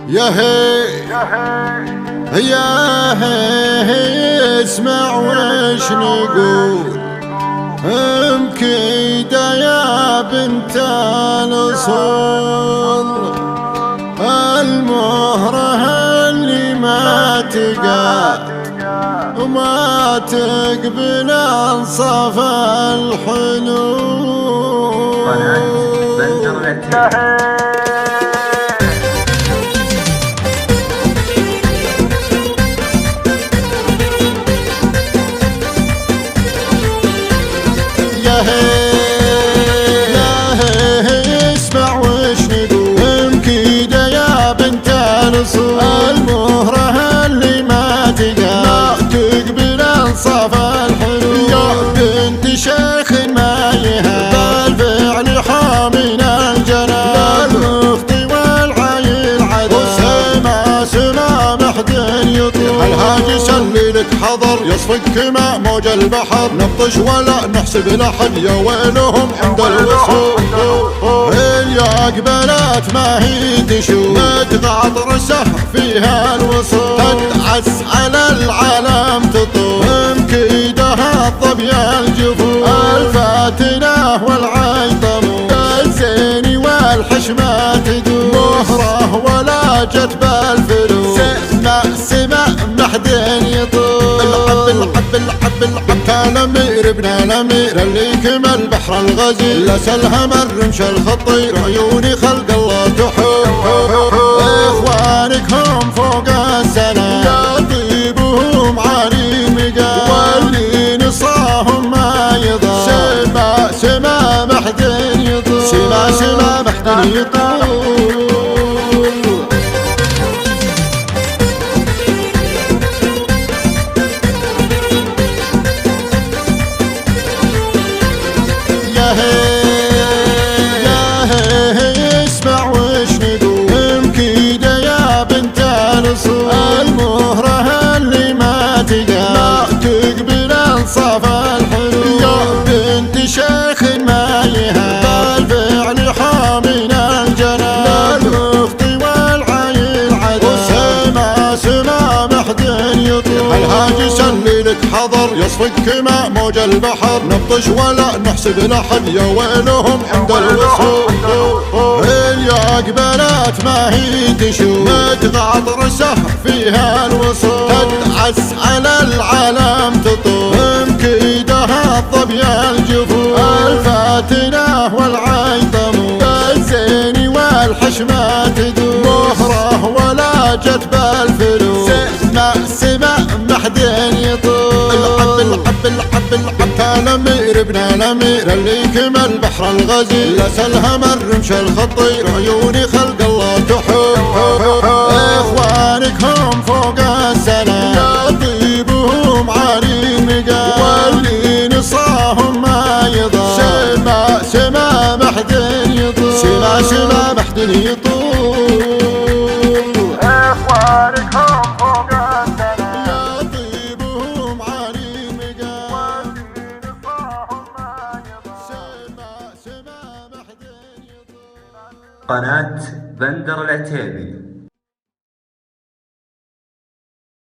يا هي يا هي اسمع وش نقول. مكيدة يا بنت الأصول، المهرة اللي ما تقع وما تقبل انصاف الحلول. يا هي اسمع وش نقول. مكيدة يا بنت الأصول، المهرة اللي ما تقع تقبل انصاف الحلول. يا بنت شيخ ما يهاب بالفعل حامينا الجناب، المخطي والعايل عدل سما محد يطول. الهاج يسلي لك حضر يصفك ما موج البحر، نبطش ولا نحسب لحد يا ويلهم عند الوصول. يا قبلات ما هي تشوف متقعط رسه فيها الوصول، تدعس على العالم تطول. مكيدها الظبي الجفول، الفاتنه والعيطم الزيني والحشمه تدوم. مهره ولا جت بالفلوس سما محدين يطول. العب كان امير ابن الامير اللي كمل بحر الغزير، لسلهم الرمش الخطير عيوني خلق الله تحب. اخوانك هم فوق السنة يا طيبهم عالي مقام، واللي نصاهم ما يضام. سما محدين يطول، سما محدين يطول. يا هي اسمع وش نقول. مكيدة يا بنت الأصول، المهرة اللي ما تقع تقبل انصاف الحلول. يا بنت شيخ ما يهاب بالفعل حامينا الجناب، المخطي والعايل عدل سما محد يطول. الهاج يسلي لك حضر يصفك ما موج البحر، نبطش ولا نحسب لحد يا ويلهم عند الوصول. يا قبلات ما هي تشوف متقعط رسه فيها الوصول، تدعس على العالم تطول. مكيدها الظبي الجفول، الفاتنه والعيطم الزيني والحشمه تدوم. مهره ولا جت بالفلوس سما محدين يطول. العب كان امير ابن الامير اللي كمل بحر الغزير، لسلهم الرمش الخطير عيوني خلق الله تحب. اخوانك هم فوق السنة يا طيبهم عالي مقام، واللي نصاهم ما يضام. سما محدين يطول، سما محدين يطول. اخوانك هم فوق السنة يا طيبهم عالي مقام، واللي نصاهم ما يضام. سما محدين يطول. قناة بندر العتيبي.